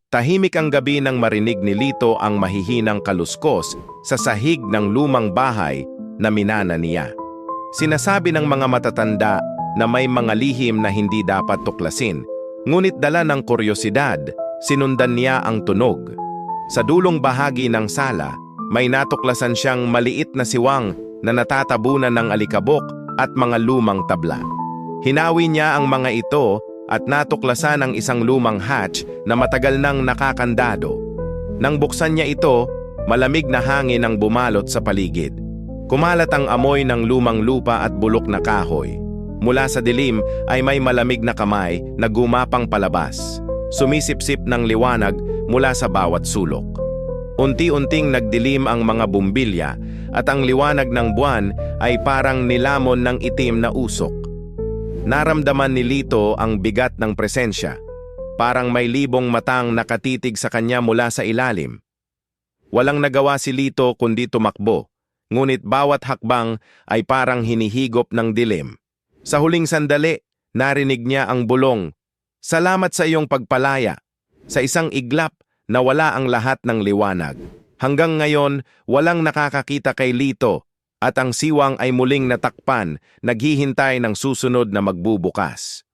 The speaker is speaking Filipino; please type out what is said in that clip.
Tahimik ang gabi nang marinig ni Lito ang mahihinang kaluskos sa sahig ng lumang bahay na minana niya. Sinasabi ng mga matatanda na may mga lihim na hindi dapat tuklasin, ngunit dala ng kuryosidad, sinundan niya ang tunog. Sa dulong bahagi ng sala, may natuklasan siyang maliit na siwang na natatabunan ng alikabok at mga lumang tabla. Hinawi niya ang mga ito at natuklasan ang isang lumang hatch na matagal nang nakakandado. Nang buksan niya ito, malamig na hangin ang bumalot sa paligid. Kumalat ang amoy ng lumang lupa at bulok na kahoy. Mula sa dilim ay may malamig na kamay na gumapang palabas. Sumisipsip ng liwanag mula sa bawat sulok. Unti-unting nagdilim ang mga bumbilya at ang liwanag ng buwan ay parang nilamon ng itim na usok. Naramdaman ni Lito ang bigat ng presensya. Parang may libong matang nakatitig sa kanya mula sa ilalim. Walang nagawa si Lito kundi tumakbo, ngunit bawat hakbang ay parang hinihigop ng dilim. Sa huling sandali, narinig niya ang bulong, "Salamat sa iyong pagpalaya." Sa isang iglap, nawala ang lahat ng liwanag. Hanggang ngayon, walang nakakakita kay Lito at ang siwang ay muling natakpan, naghihintay ng susunod na magbubukas.